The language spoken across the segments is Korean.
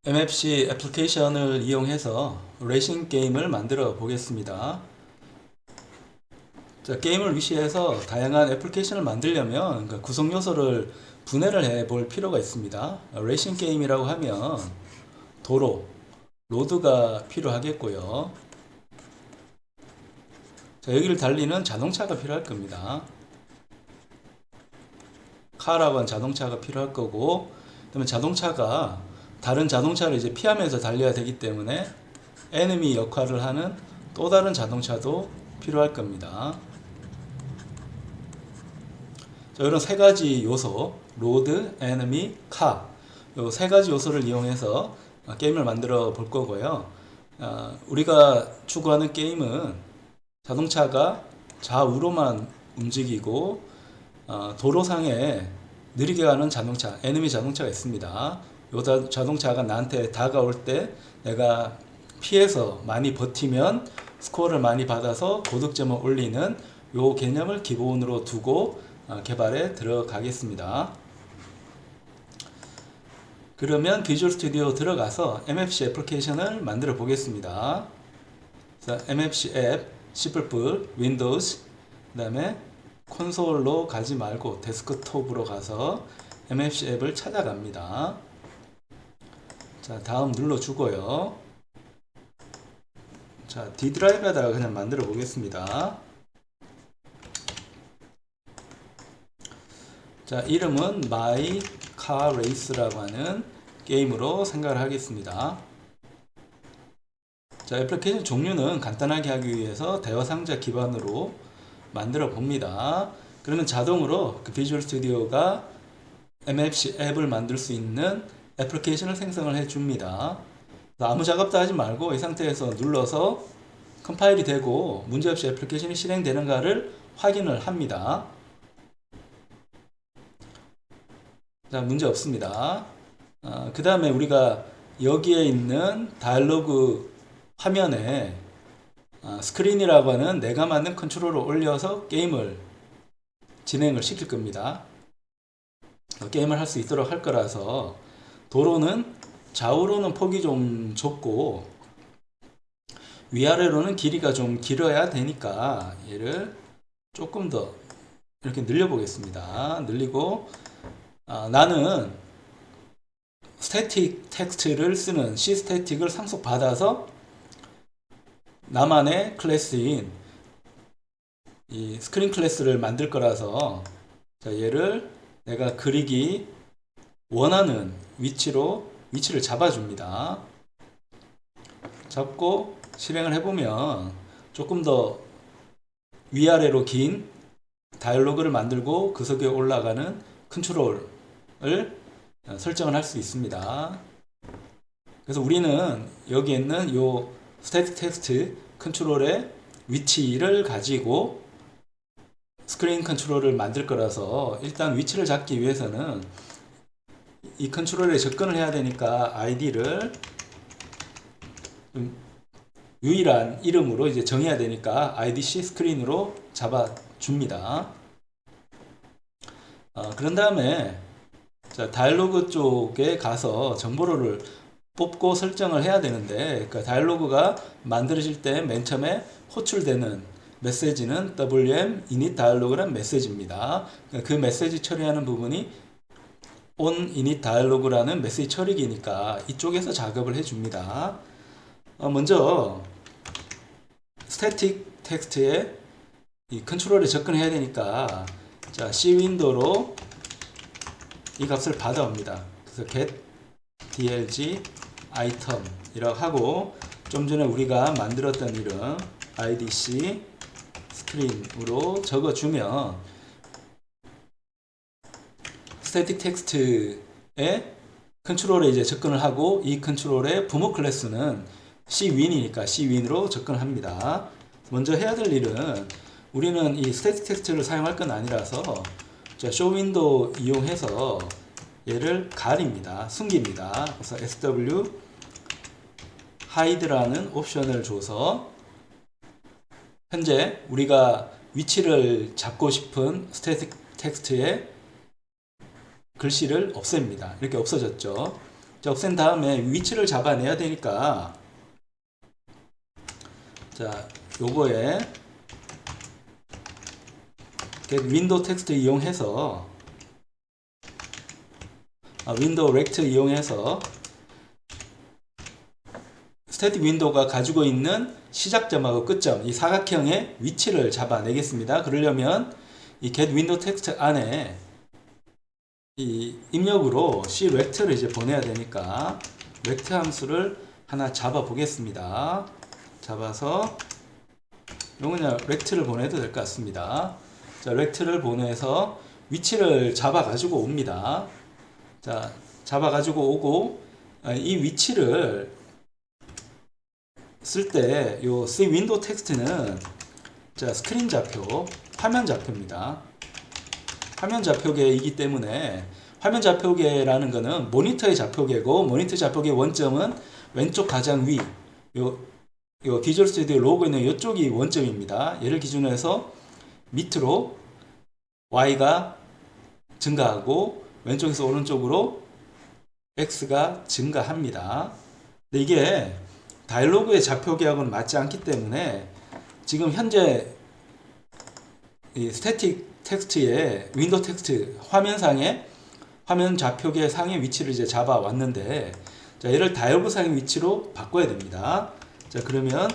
MFC 애플리케이션을 이용해서 레이싱 게임을 만들어 보겠습니다. 자, 게임을 위시해서 다양한 애플리케이션을 만들려면 그 구성 요소를 분해를 해 볼 필요가 있습니다. 레이싱 게임이라고 하면 도로, 로드가 필요하겠고요. 자, 여기를 달리는 자동차가 필요할 겁니다. 카라고 하는 자동차가 필요할 거고, 그다음에 자동차가 다른 자동차를 이제 피하면서 달려야 되기 때문에 에너미 역할을 하는 또 다른 자동차도 필요할 겁니다. 자, 이런 세 가지 요소, 로드, 에너미, 카, 요 세 가지 요소를 이용해서 게임을 만들어 볼 거고요. 우리가 추구하는 게임은 자동차가 좌우로만 움직이고 도로상에 느리게 가는 자동차, 에너미 자동차가 있습니다. 요 자동차가 나한테 다가올 때 내가 피해서 많이 버티면 스코어를 많이 받아서 고득점을 올리는 요 개념을 기본으로 두고 개발에 들어가겠습니다. 그러면 비주얼 스튜디오 들어가서 MFC 애플리케이션을 만들어 보겠습니다. 자, MFC 앱, C++, 윈도우즈, 그 다음에 콘솔로 가지 말고 데스크톱으로 가서 MFC 앱을 찾아갑니다. 자, 다음 눌러주고요. 자, D 드라이브에다가 그냥 만들어 보겠습니다. 자, 이름은 My Car Race라고 하는 게임으로 생각을 하겠습니다. 자, 애플리케이션 종류는 간단하게 하기 위해서 대화 상자 기반으로 만들어 봅니다. 그러면 자동으로 그 비주얼 스튜디오가 MFC 앱을 만들 수 있는 애플리케이션을 생성을 해 줍니다. 아무 작업도 하지 말고 이 상태에서 눌러서 컴파일이 되고 문제없이 애플리케이션이 실행되는가를 확인을 합니다. 자, 문제 없습니다. 그 다음에 우리가 여기에 있는 다이얼로그 화면에 스크린이라고 하는 내가 만든 컨트롤을 올려서 게임을 진행을 시킬 겁니다. 게임을 할 수 있도록 할 거라서 도로는 좌우로는 폭이 좀 좁고 위아래로는 길이가 좀 길어야 되니까 얘를 조금 더 이렇게 늘려 보겠습니다. 늘리고 나는 스태틱 텍스트를 쓰는 C 스태틱을 상속 받아서 나만의 클래스인 이 스크린 클래스를 만들 거라서 자, 얘를 내가 그리기 원하는 위치를 잡아줍니다. 잡고 실행을 해보면 조금 더 위아래로 긴 다이얼로그를 만들고 그 속에 올라가는 컨트롤을 설정을 할 수 있습니다. 그래서 우리는 여기 있는 요 스태틱 텍스트 컨트롤의 위치를 가지고 스크린 컨트롤을 만들 거라서 일단 위치를 잡기 위해서는 이 컨트롤에 접근을 해야 되니까 아이디를 유일한 이름으로 이제 정해야 되니까 IDC 스크린으로 잡아줍니다. 그런 다음에 자, 다이얼로그 쪽에 가서 정보를 뽑고 설정을 해야 되는데 그 다이얼로그가 만들어질 때 맨 처음에 호출되는 메시지는 WM init dialog라는 메시지입니다. 그 메시지 처리하는 부분이 on init dialog라는 메시지 처리기니까 이쪽에서 작업을 해줍니다. 먼저 스태틱 텍스트에 이 컨트롤에 접근해야 되니까 자, C 윈도우로 이 값을 받아옵니다. 그래서 get dlg item 이라고 하고 좀 전에 우리가 만들었던 이름 idc 스크린으로 적어주면 스태틱 텍스트에 컨트롤에 이제 접근을 하고 이 컨트롤의 부모 클래스는 cwin이니까 cwin으로 접근합니다. 먼저 해야 될 일은 우리는 이 스태틱 텍스트를 사용할 건 아니라서 자, 쇼 윈도우 이용해서 얘를 가립니다. 숨깁니다. 그래서 sw hide라는 옵션을 줘서 현재 우리가 위치를 잡고 싶은 스태틱 텍스트의 글씨를 없앱니다. 이렇게 없어졌죠. 자, 없앤 다음에 위치를 잡아내야 되니까 자, 요거에 get window text 이용해서 윈도우 렉트 이용해서 스태틱 윈도우가 가지고 있는 시작점하고 끝점 이 사각형의 위치를 잡아내겠습니다. 그러려면 이 get window text 안에 이 입력으로 c rect를 이제 보내야 되니까 rect 함수를 하나 잡아 보겠습니다. 잡아서 요거 그냥 rect를 보내도 될 것 같습니다. 자, rect를 보내서 위치를 잡아 가지고 옵니다. 자, 잡아 가지고 오고 이 위치를 쓸 때 요 C 윈도우 텍스트는 자, 스크린 좌표, 화면 좌표입니다. 화면 좌표계이기 때문에 화면 좌표계라는 거는 모니터의 좌표계고 모니터 좌표계 원점은 왼쪽 가장 위 요 비주얼 스튜디오 로고 있는 이쪽이 원점입니다. 얘를 기준으로 해서 밑으로 Y가 증가하고 왼쪽에서 오른쪽으로 X가 증가합니다. 근데 이게 다이로그의 좌표계하고는 맞지 않기 때문에 지금 현재 이 스태틱 텍스트의 윈도우 텍스트 화면상에 화면 좌표계 상의 위치를 이제 잡아 왔는데 자, 얘를 다이로그 상의 위치로 바꿔야 됩니다. 자, 그러면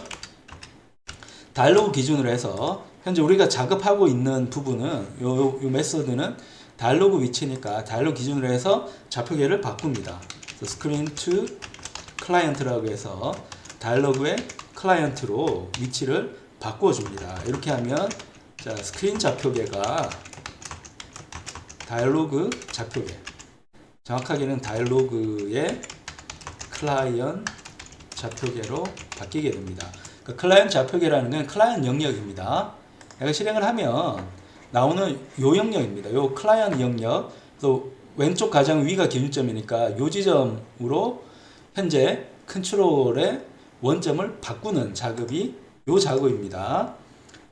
다이로그 기준으로 해서 현재 우리가 작업하고 있는 부분은 요 메소드는 다이로그 위치니까 다이로그 기준으로 해서 좌표계를 바꿉니다. 스크린 투 클라이언트라고 해서 다이로그의 클라이언트로 위치를 바꿔줍니다. 이렇게 하면 자, 스크린 좌표계가 다이로그 좌표계 정확하게는 다이로그의 클라이언트 좌표계로 바뀌게 됩니다. 그 클라이언트 좌표계라는 건 클라이언트 영역입니다. 내가 실행을 하면 나오는 요 영역입니다. 요 클라이언트 영역 또 왼쪽 가장 위가 기준점이니까 요 지점으로 현재 컨트롤의 원점을 바꾸는 작업이 요 작업입니다.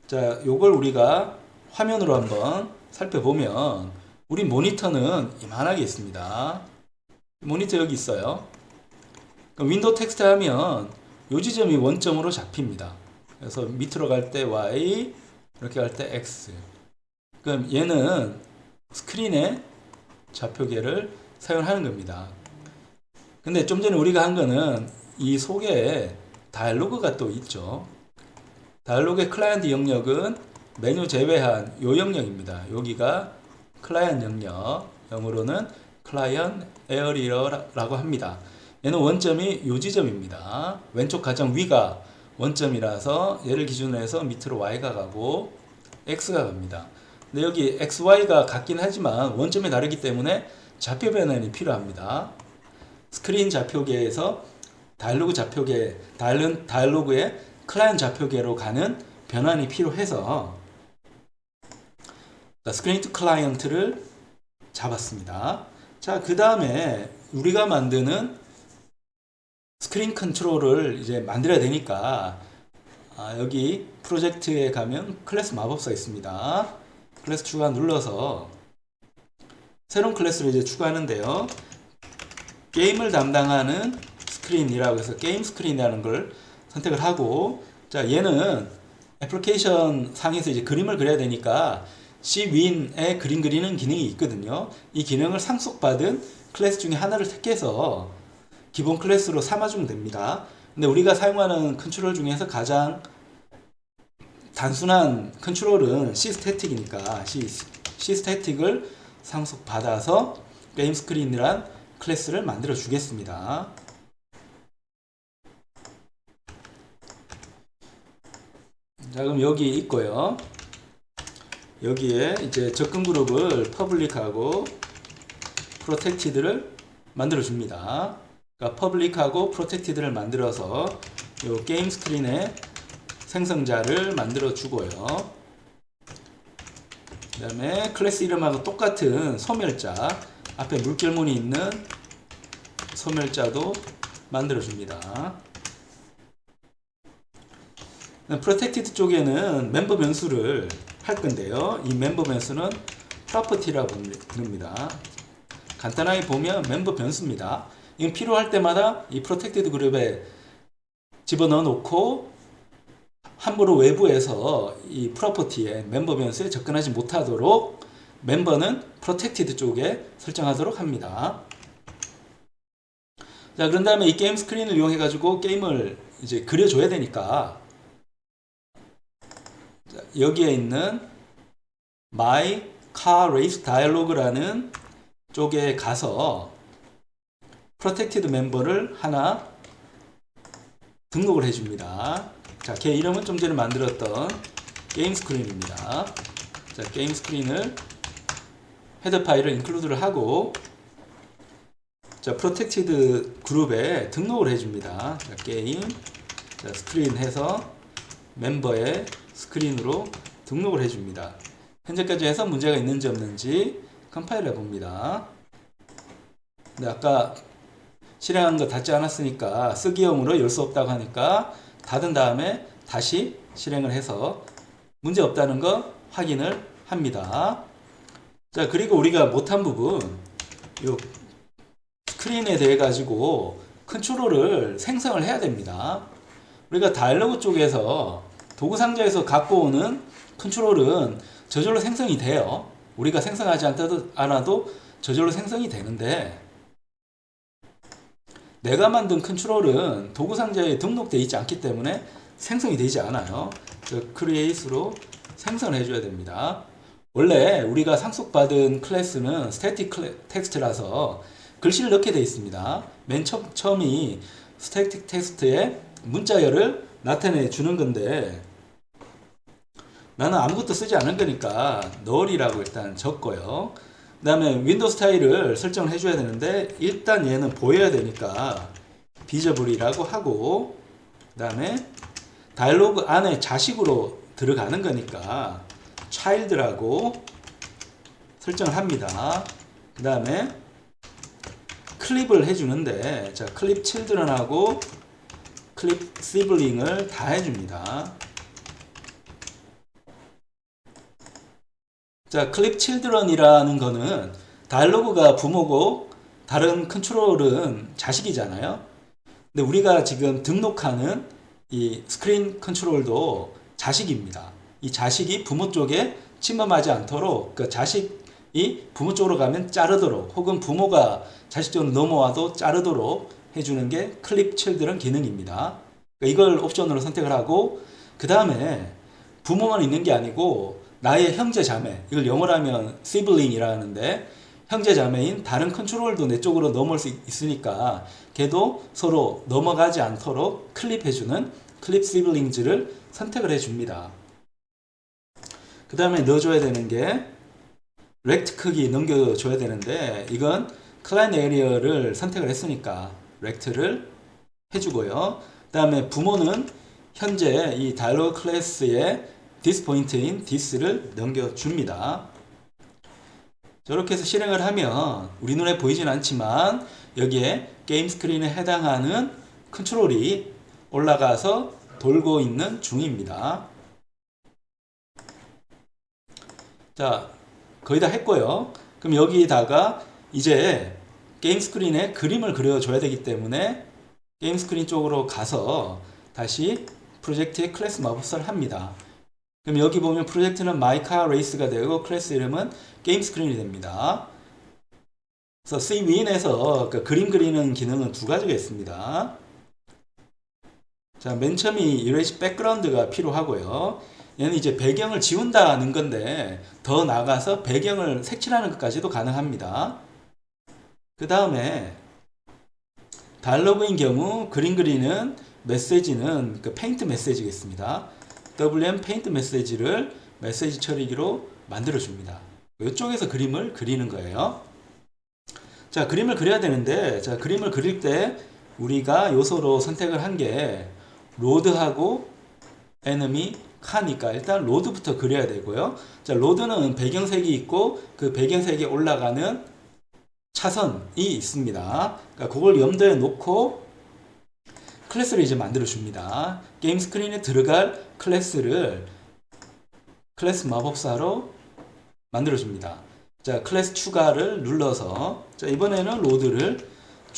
자, 요걸 우리가 화면으로 한번 살펴보면 우리 모니터는 이만하게 있습니다. 모니터 여기 있어요. 윈도우 텍스트 하면 요 지점이 원점으로 잡힙니다. 그래서 밑으로 갈 때 Y, 이렇게 갈 때 X. 그럼 얘는 스크린의 좌표계를 사용하는 겁니다. 근데 좀 전에 우리가 한 거는 이 속에 다이로그가 또 있죠. 다이로그의 클라이언트 영역은 메뉴 제외한 요 영역입니다. 여기가 클라이언트 영역, 영어로는 클라이언트 에어리어라고 합니다. 얘는 원점이 요 지점입니다. 왼쪽 가장 위가 원점이라서 얘를 기준으로 해서 밑으로 Y가 가고 X가 갑니다. 근데 여기 XY가 같긴 하지만 원점이 다르기 때문에 좌표 변환이 필요합니다. 스크린 좌표계에서 다이로그 좌표계, 다이로그의 클라이언트 좌표계로 가는 변환이 필요해서 스크린 투 클라이언트를 잡았습니다. 자, 그 다음에 우리가 만드는 스크린 컨트롤을 이제 만들어야 되니까 여기 프로젝트에 가면 클래스 마법사 있습니다. 클래스 추가 눌러서 새로운 클래스를 이제 추가하는데요. 게임을 담당하는 스크린이라고 해서 게임 스크린이라는 걸 선택을 하고 자, 얘는 애플리케이션 상에서 이제 그림을 그려야 되니까 cwin에 그림 그리는 기능이 있거든요. 이 기능을 상속받은 클래스 중에 하나를 택해서 기본 클래스로 삼아주면 됩니다. 근데 우리가 사용하는 컨트롤 중에서 가장 단순한 컨트롤은 cstatic이니까 cstatic을 상속받아서 게임 스크린이란 클래스를 만들어 주겠습니다. 자, 그럼 여기 있고요. 여기에 이제 접근 그룹을 퍼블릭하고 프로텍티드를 만들어 줍니다. 그러니까 퍼블릭하고 프로텍티드를 만들어서 요 게임 스크린에 생성자를 만들어 주고요. 그 다음에 클래스 이름하고 똑같은 소멸자 앞에 물결문이 있는 소멸자도 만들어 줍니다. 프로텍티드 쪽에는 멤버 변수를 할 건데요. 이 멤버 변수는 property라고 부릅니다. 간단하게 보면 멤버 변수입니다. 이건 필요할 때마다 이 프로텍티드 그룹에 집어넣어 놓고 함부로 외부에서 이 프로퍼티에 멤버 변수에 접근하지 못하도록 멤버는 프로텍티드 쪽에 설정하도록 합니다. 자, 그런 다음에 이 게임 스크린을 이용해 가지고 게임을 이제 그려줘야 되니까 자, 여기에 있는 My Car Race Dialog라는 쪽에 가서 프로텍티드 멤버를 하나 등록을 해줍니다. 자, 걔 이름은 좀 전에 만들었던 게임 스크린입니다. 자, 게임 스크린을 헤더 파일을 인클루드를 하고 자, 프로텍티드 그룹에 등록을 해줍니다. 자, 게임 자, 스크린 해서 멤버의 스크린으로 등록을 해줍니다. 현재까지 해서 문제가 있는지 없는지 컴파일 해봅니다. 근데 아까 실행한 거 닫지 않았으니까 쓰기용으로 열 수 없다고 하니까 닫은 다음에 다시 실행을 해서 문제 없다는 거 확인을 합니다. 자, 그리고 우리가 못한 부분 요 스크린에 대해 가지고 컨트롤을 생성을 해야 됩니다. 우리가 다이얼로그 쪽에서 도구 상자에서 갖고 오는 컨트롤은 저절로 생성이 돼요. 우리가 생성하지 않아도 저절로 생성이 되는데 내가 만든 컨트롤은 도구 상자에 등록되어 있지 않기 때문에 생성이 되지 않아요. create로 생성을 해줘야 됩니다. 원래 우리가 상속받은 클래스는 스태틱 텍스트라서 글씨를 넣게 되어 있습니다. 맨 처음이 스태틱 텍스트에 문자열을 나타내 주는 건데 나는 아무것도 쓰지 않은 거니까 null이라고 일단 적고요. 그 다음에 윈도우 스타일을 설정을 해줘야 되는데 일단 얘는 보여야 되니까 visible이라고 하고 그 다음에 다이얼로그 안에 자식으로 들어가는 거니까 child라고 설정을 합니다. 그 다음에 클립을 해주는데 자, 클립 children하고 클립 sibling을 다 해줍니다. 자, 클립 children이라는 거는 다이얼로그가 부모고 다른 컨트롤은 자식이잖아요. 근데 우리가 지금 등록하는 이 스크린 컨트롤도 자식입니다. 이 자식이 부모 쪽에 침범하지 않도록 그 자식이 부모 쪽으로 가면 자르도록 혹은 부모가 자식 쪽으로 넘어와도 자르도록 해주는 게 클립 children 기능입니다. 그러니까 이걸 옵션으로 선택을 하고 그 다음에 부모만 있는 게 아니고 나의 형제 자매, 이걸 영어로 하면 sibling이라는데 형제 자매인 다른 컨트롤도 내 쪽으로 넘어올 수 있으니까 걔도 서로 넘어가지 않도록 클립해주는 클립 siblings를 선택을 해줍니다. 그 다음에 넣어줘야 되는 게 rect 크기 넘겨줘야 되는데 이건 클라이언트 에리어를 선택을 했으니까 rect를 해주고요. 그 다음에 부모는 현재 이 다이얼로그 클래스의 this 포인트인 this를 넘겨줍니다. 저렇게 해서 실행을 하면 우리 눈에 보이진 않지만 여기에 게임 스크린에 해당하는 컨트롤이 올라가서 돌고 있는 중입니다. 자, 거의 다 했고요. 그럼 여기다가 이제 게임 스크린에 그림을 그려줘야 되기 때문에 게임 스크린 쪽으로 가서 다시 프로젝트의 클래스 마법사를 합니다. 그럼 여기 보면 프로젝트는 My Car Race가 되고 클래스 이름은 게임 스크린이 됩니다. 그래서 CWin에서 그 그림 그리는 기능은 두 가지가 있습니다. 자, 맨 처음이 Erase Background가 필요하고요. 얘는 이제 배경을 지운다는 건데 더 나아가서 배경을 색칠하는 것까지도 가능합니다. 그 다음에 다이얼로그인 경우 그림 그리는 메시지는 그 페인트 메시지겠습니다. WM 페인트 메시지를 메시지 처리기로 만들어 줍니다. 이쪽에서 그림을 그리는 거예요. 자, 그림을 그려야 되는데 자, 그림을 그릴 때 우리가 요소로 선택을 한 게 로드하고 에너미 카니까 일단 로드부터 그려야 되고요. 자, 로드는 배경색이 있고 그 배경색에 올라가는 차선이 있습니다. 그러니까 그걸 염두에 놓고 클래스를 이제 만들어 줍니다. 게임 스크린에 들어갈 클래스를 클래스 마법사로 만들어 줍니다. 자, 클래스 추가를 눌러서 자, 이번에는 로드를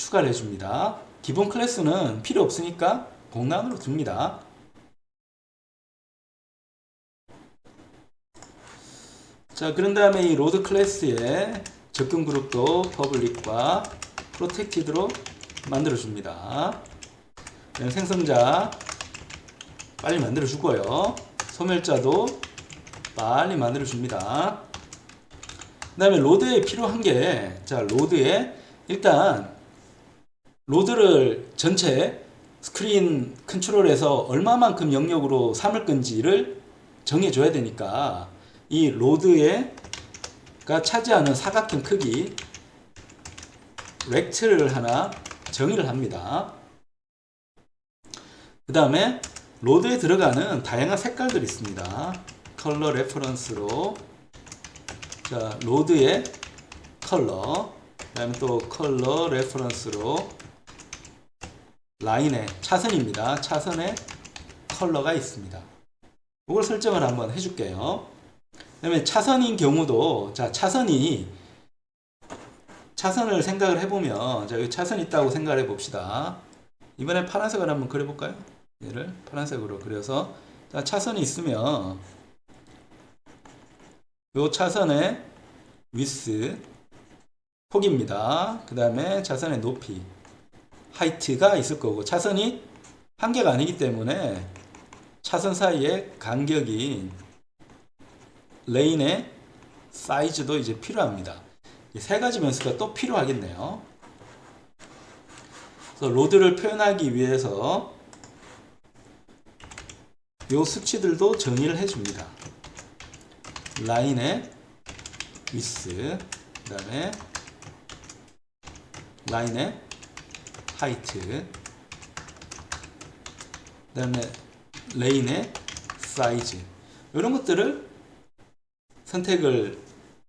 추가를 해줍니다. 기본 클래스는 필요 없으니까 공란으로 둡니다. 자, 그런 다음에 이 로드 클래스의 접근 그룹도 퍼블릭과 프로텍티드로 만들어줍니다. 생성자 빨리 만들어주고요. 소멸자도 빨리 만들어줍니다. 그 다음에 로드에 필요한 게, 자, 로드에 일단 로드를 전체 스크린 컨트롤에서 얼마만큼 영역으로 삼을 건지를 정해줘야 되니까 이 로드가 차지하는 사각형 크기 렉트를 하나 정의를 합니다. 그 다음에 로드에 들어가는 다양한 색깔들이 있습니다. 컬러 레퍼런스로, 자, 로드의 컬러, 그 다음에 또 컬러 레퍼런스로 라인의 차선입니다. 차선의 컬러가 있습니다. 이걸 설정을 한번 해줄게요. 그 다음에 차선인 경우도, 자, 차선을 생각을 해보면, 자, 여기 차선 있다고 생각을 해봅시다. 이번에 파란색을 한번 그려볼까요? 얘를 파란색으로 그려서, 자, 차선이 있으면 요 차선의 위스 폭입니다. 그 다음에 차선의 높이 하이트가 있을 거고, 차선이 한 개가 아니기 때문에 차선 사이의 간격인 레인의 사이즈도 이제 필요합니다. 이 세 가지 변수가 또 필요하겠네요. 그래서 로드를 표현하기 위해서 요 수치들도 정의를 해줍니다. 라인의 위스, 그 다음에 라인의 하이트, 그 다음에 레인의 사이즈, 이런 것들을 선택을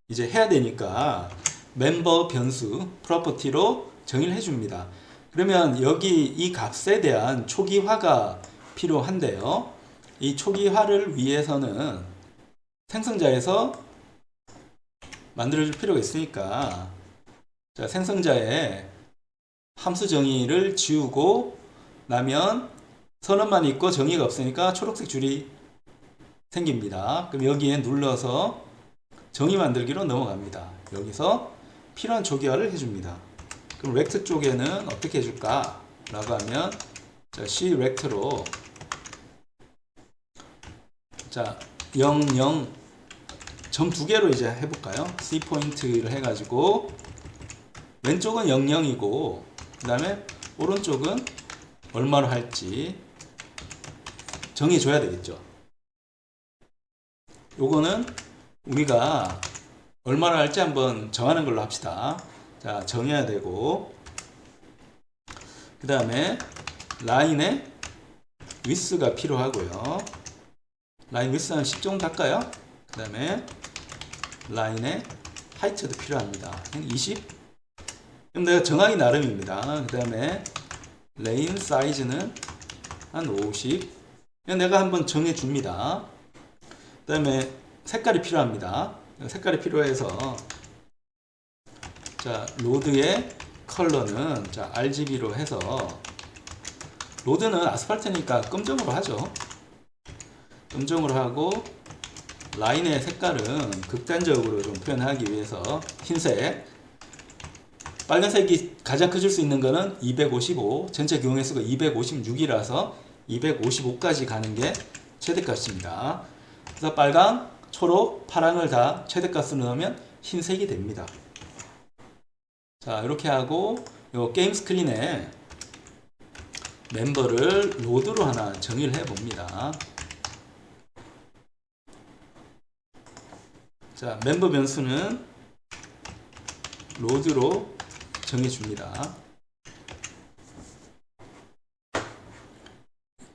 이제 해야 되니까 멤버 변수 프로퍼티로 정의를 해줍니다. 그러면 여기 이 값에 대한 초기화가 필요한데요. 이 초기화를 위해서는 생성자에서 만들어줄 필요가 있으니까, 자, 생성자에 함수 정의를 지우고 나면 선언만 있고 정의가 없으니까 초록색 줄이 생깁니다. 그럼 여기에 눌러서 정의 만들기로 넘어갑니다. 여기서 필요한 초기화를 해줍니다. 그럼 렉트 쪽에는 어떻게 해줄까? 라고 하면, 자, C 렉트로, 자, 0, 0, 점 두 개로 이제 해볼까요? C 포인트를 해가지고, 왼쪽은 0, 0이고, 그 다음에 오른쪽은 얼마로 할지 정해줘야 되겠죠. 요거는 우리가 얼마나 할지 한번 정하는 걸로 합시다. 자, 정해야 되고, 그 다음에 라인의 위스가 필요하고요. 라인 위스 한 10 정도 할까요? 그 다음에 라인의 하이트도 필요합니다. 20? 그럼 내가 정하기 나름입니다. 그 다음에 레인 사이즈는 한 50. 내가 한번 정해줍니다. 그 다음에 색깔이 필요합니다. 색깔이 필요해서, 자, 로드의 컬러는, 자, RGB로 해서, 로드는 아스팔트니까 검정으로 하죠. 검정으로 하고, 라인의 색깔은 극단적으로 좀 표현하기 위해서 흰색, 빨간색이 가장 커질 수 있는 거는 255, 전체 경우의 수가 256이라서 255까지 가는 게 최대값입니다. 그래서 빨강, 초록, 파랑을 다 최대값으로 넣으면 흰색이 됩니다. 자, 이렇게 하고 요 게임 스크린에 멤버를 로드로 하나 정의를 해 봅니다. 자, 멤버 변수는 로드로 정해 줍니다.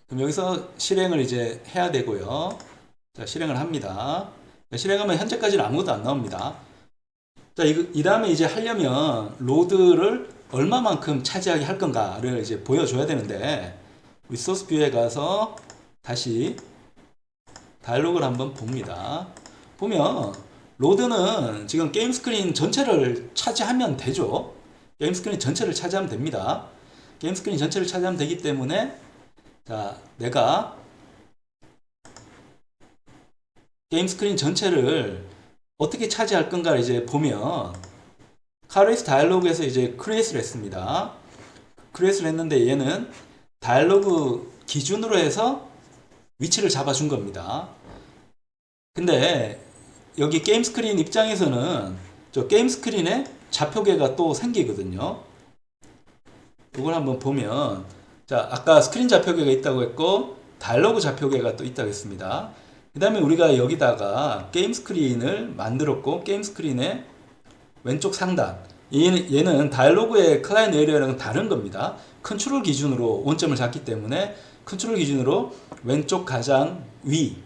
그럼 여기서 실행을 이제 해야 되고요. 자, 실행을 합니다. 실행하면 현재까지는 아무것도 안 나옵니다. 자, 이 다음에 이제 하려면 로드를 얼마만큼 차지하게 할 건가를 이제 보여줘야 되는데, 리소스 뷰에 가서 다시 다이얼로그를 한번 봅니다. 보면 로드는 지금 게임 스크린 전체를 차지하면 되죠. 게임 스크린 전체를 차지하면 됩니다. 게임 스크린 전체를 차지하면 되기 때문에 자, 내가 게임 스크린 전체를 어떻게 차지할 건가를 이제 보면 카레이스 다이얼로그에서 이제 크리에이트를 했습니다. 크리에이트를 했는데 얘는 다이얼로그 기준으로 해서 위치를 잡아준 겁니다. 근데 여기 게임 스크린 입장에서는 저 게임 스크린에 좌표계가 또 생기거든요. 이걸 한번 보면 자, 아까 스크린 좌표계가 있다고 했고 다이얼로그 좌표계가 또 있다고 했습니다. 그 다음에 우리가 여기다가 게임 스크린을 만들었고 게임 스크린의 왼쪽 상단 얘는 다이얼로그의 클라이언트 에리어랑은 다른 겁니다. 컨트롤 기준으로 원점을 잡기 때문에 컨트롤 기준으로 왼쪽 가장 위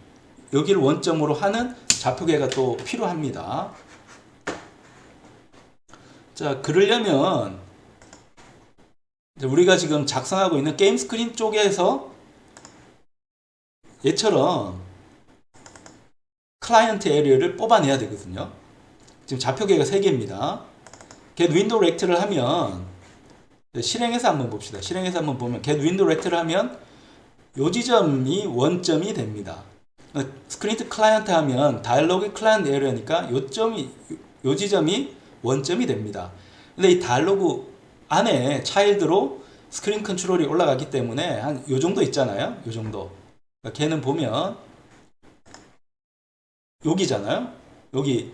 여기를 원점으로 하는 좌표계가 또 필요합니다. 자, 그러려면 우리가 지금 작성하고 있는 게임 스크린 쪽에서 얘처럼 클라이언트 에리어를 뽑아내야 되거든요. 지금 좌표계가 3개입니다. get window rect를 하면 실행해서 한번 봅시다. 실행해서 한번 보면 get window rect를 하면 요 지점이 원점이 됩니다. 스크린트 클라이언트 하면 다이얼로그 클라이언트 에리어니까 요 지점이 원점이 됩니다. 근데 이 다이얼로그 안에 차일드로 스크린 컨트롤이 올라가기 때문에 한 요 정도 있잖아요. 요 정도. 그러니까 걔는 보면 여기잖아요. 여기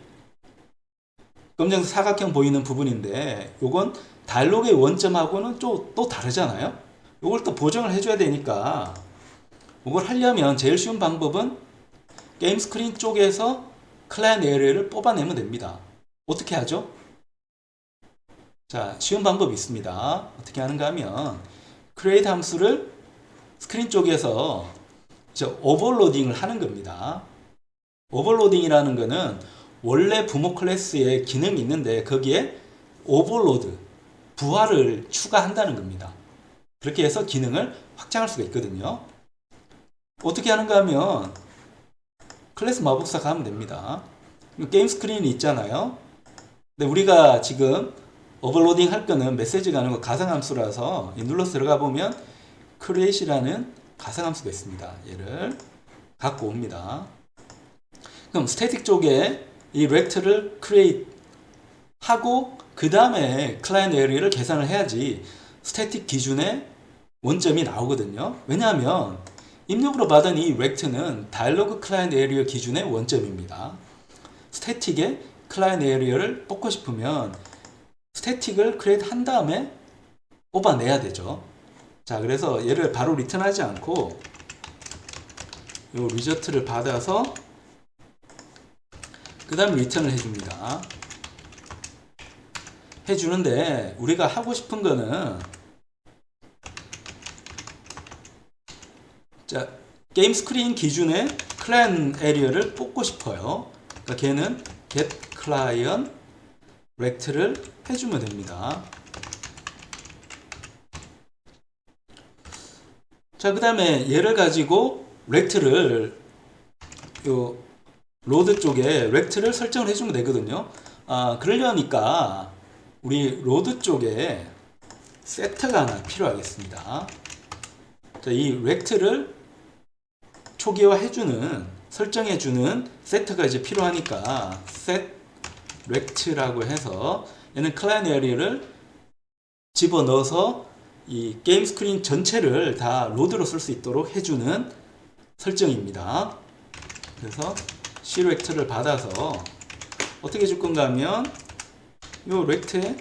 검정색 사각형 보이는 부분인데 요건 다이얼로그의 원점하고는 또 다르잖아요. 요걸 또 보정을 해줘야 되니까 이걸 하려면 제일 쉬운 방법은 게임 스크린 쪽에서 클라이언트 에리어를 뽑아내면 됩니다. 어떻게 하죠? 자, 쉬운 방법이 있습니다. 어떻게 하는가 하면 create 함수를 스크린 쪽에서 오버로딩을 하는 겁니다. 오버로딩이라는 거는 원래 부모 클래스에 기능이 있는데 거기에 오버로드, 부하를 추가한다는 겁니다. 그렇게 해서 기능을 확장할 수가 있거든요. 어떻게 하는가 하면 클래스 마법사 가면 됩니다. 게임 스크린이 있잖아요. 근데 우리가 지금 오버로딩 할 거는 메시지가 아니고 가상함수라서 눌러서 들어가 보면 create이라는 가상함수가 있습니다. 얘를 갖고 옵니다. 그럼 스태틱 쪽에 이 rect를 create 하고 그 다음에 클라이언트 에리어를 계산을 해야지 스태틱 기준의 원점이 나오거든요. 왜냐하면 입력으로 받은 이 rect는 다이얼로그 클라이언트 에리어 기준의 원점입니다. 스태틱의 클라이언트 에리어를 뽑고 싶으면 스태틱을 create 한 다음에 뽑아내야 되죠. 자, 그래서 얘를 바로 리턴하지 않고 요 리저트를 받아서 그 다음에 리턴을 해줍니다. 해주는데 우리가 하고 싶은 거는 자, 게임 스크린 기준의 클라이언트 에리어를 뽑고 싶어요. 그러니까 걔는 get client rect를 해주면 됩니다. 자, 그 다음에 얘를 가지고 rect를 요 로드 쪽에 rect를 설정을 해주면 되거든요. 그러려니까 우리 로드 쪽에 세트가 하나 필요하겠습니다. 자, 이 rect를 초기화해주는 설정해주는 세트가 이제 필요하니까 set rect라고 해서 얘는 클라이언트 에리어를 집어넣어서 이 게임 스크린 전체를 다 로드로 쓸 수 있도록 해주는 설정입니다. 그래서 crect를 받아서 어떻게 줄 건가 하면 요 rect에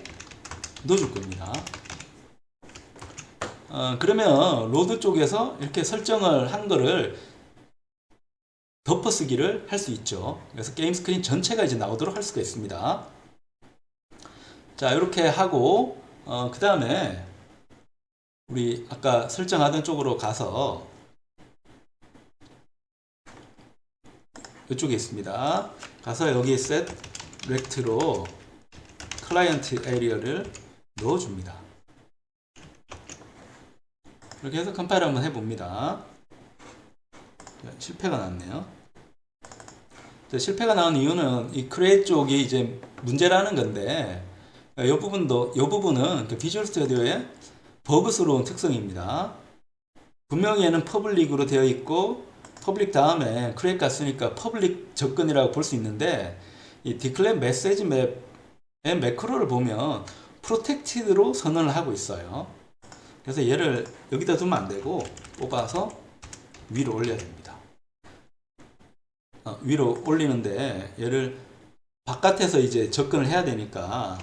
넣어줄 겁니다. 그러면 로드 쪽에서 이렇게 설정을 한 거를 덮어쓰기를 할 수 있죠. 그래서 게임 스크린 전체가 이제 나오도록 할 수가 있습니다. 자, 이렇게 하고 그 다음에 우리 아까 설정하던 쪽으로 가서 이쪽에 있습니다. 가서 여기 set rect로 클라이언트 에리어를 넣어줍니다. 이렇게 해서 컴파일 한번 해봅니다. 실패가 났네요. 실패가 나온 이유는 이 create 쪽이 이제 문제라는 건데 이 부분은 그 비주얼 스튜디오의 버그스러운 특성입니다. 분명히 얘는 퍼블릭으로 되어 있고 퍼블릭 다음에 크리에이트 갔으니까 퍼블릭 접근이라고 볼 수 있는데 이 디클레어 메시지 맵의 매크로를 보면 프로텍티드로 선언을 하고 있어요. 그래서 얘를 여기다 두면 안 되고 뽑아서 위로 올려야 됩니다. 위로 올리는데 얘를 바깥에서 이제 접근을 해야 되니까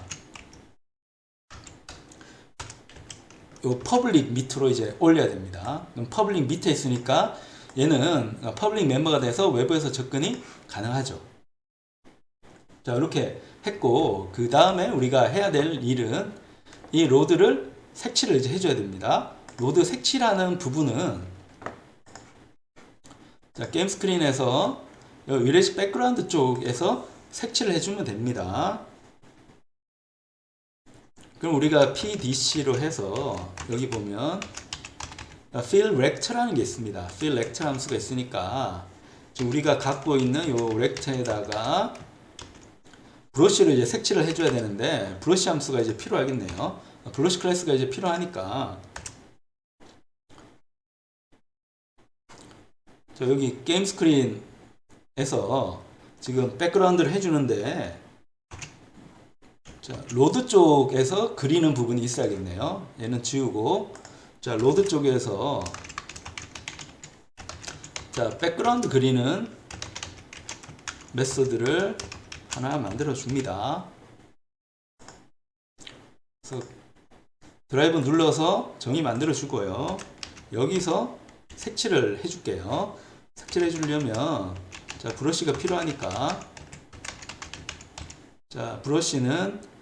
요 퍼블릭 밑으로 이제 올려야 됩니다. 그럼 퍼블릭 밑에 있으니까 얘는 퍼블릭 멤버가 돼서 외부에서 접근이 가능하죠. 자, 이렇게 했고 그 다음에 우리가 해야 될 일은 이 로드를 색칠을 이제 해줘야 됩니다. 로드 색칠하는 부분은 자, 게임 스크린에서 유레식 백그라운드 쪽에서 색칠을 해주면 됩니다. 그럼 우리가 PDC로 해서 여기 보면 fill rect라는 게 있습니다. fill rect 함수가 있으니까 지금 우리가 갖고 있는 요 rect에다가 브러쉬를 이제 색칠을 해줘야 되는데 브러쉬 함수가 이제 필요하겠네요. 브러쉬 클래스가 이제 필요하니까 자, 여기 게임 스크린에서 지금 백그라운드를 해주는데 자, 로드 쪽에서 그리는 부분이 있어야겠네요. 얘는 지우고 자, 로드 쪽에서 자, 백그라운드 그리는 메소드를 하나 만들어 줍니다. 그래서 드라이브 눌러서 정의 만들어 주고요. 여기서 색칠을 해 줄게요. 색칠해 주려면 자, 브러쉬가 필요하니까 자, 브러쉬는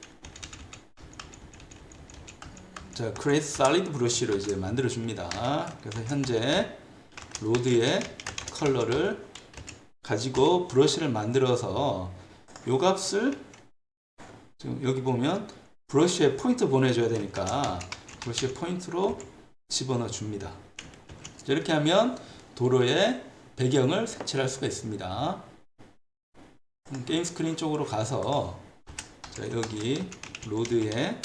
자, create solid 브러쉬로 이제 만들어 줍니다. 그래서 현재 로드의 컬러를 가지고 브러쉬를 만들어서 요 값을 지금 여기 보면 브러쉬에 포인트 보내줘야 되니까 브러쉬에 포인트로 집어넣어 줍니다. 이렇게 하면 도로의 배경을 색칠할 수가 있습니다. 게임 스크린 쪽으로 가서 자, 여기 로드에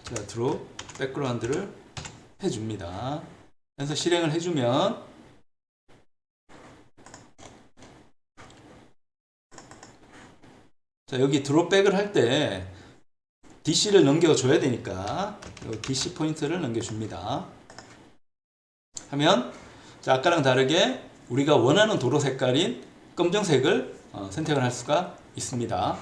자, 드롭 백그라운드를 해줍니다. 그래서 실행을 해주면 자, 여기 드롭백을 할 때 DC를 넘겨줘야 되니까 DC 포인트를 넘겨줍니다. 하면 자, 아까랑 다르게 우리가 원하는 도로 색깔인 검정색을 선택을 할 수가 있습니다.